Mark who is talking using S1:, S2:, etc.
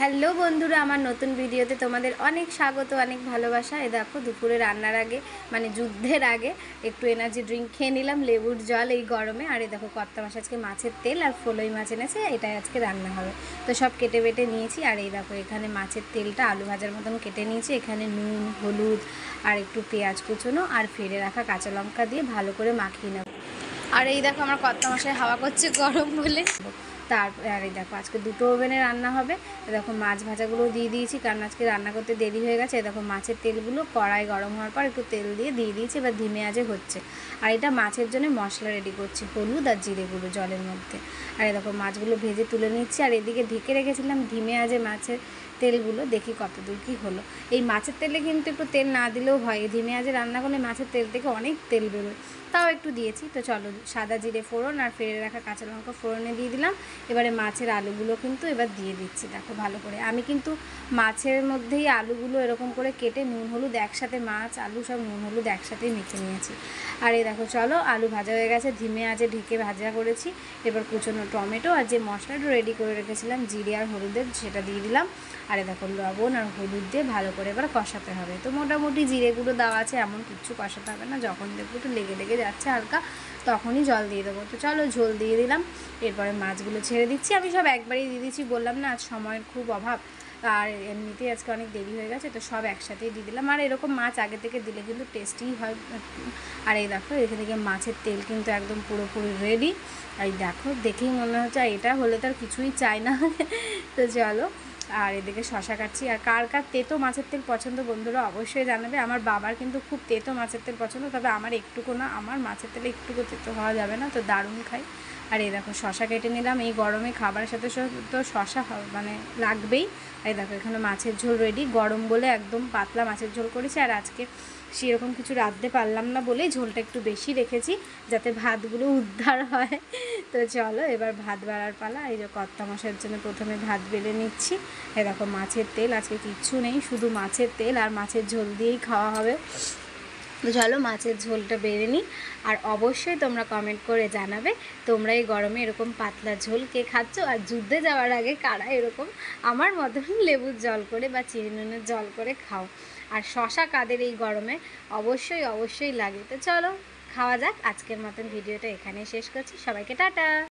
S1: Hello বন্ধুরা, আমার নতুন ভিডিওতে তোমাদের অনেক স্বাগত, অনেক ভালোবাসা। এই দেখো দুপুরে রান্নার আগে মানে যুদ্ধের আগে একটু এনার্জি ড্রিঙ্ক খেয়ে নিলাম, লেবুর জল এই গরমে। আর এই দেখো কর্তা মাছ আজকে মাছের তেল আর ফলই মাছ এনেছে, এটাই আজকে রান্না হবে। তো সব কেটে বেটে নিয়েছি। আর এই দেখো এখানে মাছের তেলটা আলু ভাজার মতন কেটে নিয়েছি। এখানে নুন, হলুদ আর একটু পেঁয়াজ কুচোনো আর ফেলে রাখা কাঁচা লঙ্কা দিয়ে ভালো করে মাখিয়ে নেব। আর এই দেখো আমার কর্তা মশাই হাওয়া করছে গরম বলে। তারপরে আর এই দেখো আজকে দুটো ওভেনে রান্না হবে। দেখো মাছ ভাজাগুলো দিয়ে দিয়েছি, কারণ আজকে রান্না করতে দেরি হয়ে গেছে। দেখো মাছের তেলগুলো কড়াই গরম হওয়ার পর একটু তেল দিয়ে দিয়েছি, এবার ধিমে আঁচে হচ্ছে। আর এটা মাছের জন্য মশলা রেডি করছি, হলুদ আর জিরে গুঁড়ো জলের মধ্যে। আর এই দেখো মাছগুলো ভেজে তুলে নিচ্ছি। আর এদিকে ঢেকে রেখেছিলাম ধিমে আঁচে মাছের তেলগুলো, দেখি কতদূর কী হলো। এই মাছের তেলে কিন্তু একটু তেল না দিলেও হয়, ধিমে আঁচে রান্না করলে মাছের তেল থেকে অনেক তেল বেরোয়, তাও একটু দিয়েছি। তো চলো সাদা জিরে ফোড়ন আর ফেলে রাখা কাঁচা লঙ্কা ফোড়নে দিয়ে দিলাম। এবারে মাছের আলুগুলো কিন্তু এবার দিয়ে দিচ্ছি দেখো ভালো করে। আমি কিন্তু মাছের মধ্যেই আলুগুলো এরকম করে কেটে নুন হলুদ একসাথে, মাছ আলু সব নুন হলুদ একসাথেই মেখে নিয়েছি। আর এই দেখো চলো আলু ভাজা হয়ে গেছে, ধিমে আঁচে ঢেকে ভাজা করেছি। এবার কুচনো টমেটো আর যে মশলাটা রেডি করে রেখেছিলাম জিরে আর হলুদের, সেটা দিয়ে দিলাম। আর দেখো লবণ আর হলুদ দিয়ে ভালো করে এবার কষাতে হবে। তো মোটামুটি জিরে গুঁড়ো দেওয়া আছে, এমন কিচ্ছু কষাতে হবে না। যখন দেখবো একটু লেগে লেগে যাচ্ছে হালকা, তখনই জল দিয়ে দেবো। তো চলো ঝোল দিয়ে দিলাম। এরপরে মাছগুলো ছেড়ে দিচ্ছি। আমি সব একবারেই দিয়ে দিচ্ছি, বললাম না আজ সময়ের খুব অভাব, আর এমনিতেই আজকে অনেক দেরি হয়ে গেছে, তো সব একসাথেই দিয়ে দিলাম। আর এরকম মাছ আগে থেকে দিলে কিন্তু টেস্টিই হয়। আর এই দেখো এখান থেকে মাছের তেল কিন্তু একদম পুরোপুরি রেডি। এই দেখো দেখেই মনে হচ্ছে এটা হলে তো আর কিছুই চাই না। তো চলো, আর এদিকে শশা কাটছি। আর কার কার তেতো মাছের তেল পছন্দ বন্ধুরা অবশ্যই জানাবে। আমার বাবার কিন্তু খুব তেতো মাছের তেল পছন্দ, তবে আমার একটুকু না, আমার মাছের তেলে একটুকু তেতো হওয়া যাবে না, তো দারুণ খাই। আর এই দেখো শশা কেটে নিলাম, এই গরমে খাবারের সাথে তো শশা মানে লাগবেই। এই দেখো এখানে মাছের ঝোল রেডি, গরম বলে একদম পাতলা মাছের ঝোল করেছি। আর আজকে সেরকম কিছু রাঁধতে পারলাম না বলেই ঝোলটা একটু বেশি রেখেছি, যাতে ভাতগুলো উদ্ধার হয়। তো চলো এবার ভাত বাড়ার পালা। এই যে কর্তা মশাইয়ের জন্য প্রথমে ভাত বেড়ে নিচ্ছি। এই দেখো মাছের তেল, আজকে কিচ্ছু নেই, শুধু মাছের তেল আর মাছের ঝোল দিয়েই খাওয়া হবে। তো চলো মাছের ঝোলটা বেড়ে নিই। আর অবশ্যই তোমরা কমেন্ট করে জানাবে তোমরা এই গরমে এরকম পাতলা ঝোল কে খাচ্ছ, আর যুদ্ধে যাওয়ার আগে কারা এরকম আমার মতন লেবুর জল করে বা চিনি নুনের জল করে খাও। আর শশা কাদের এই গরমে অবশ্যই অবশ্যই লাগে। তো চলো খাওয়া যাক। আজকের মতন ভিডিওটা এখানেই শেষ করছি, সবাইকে টাটা।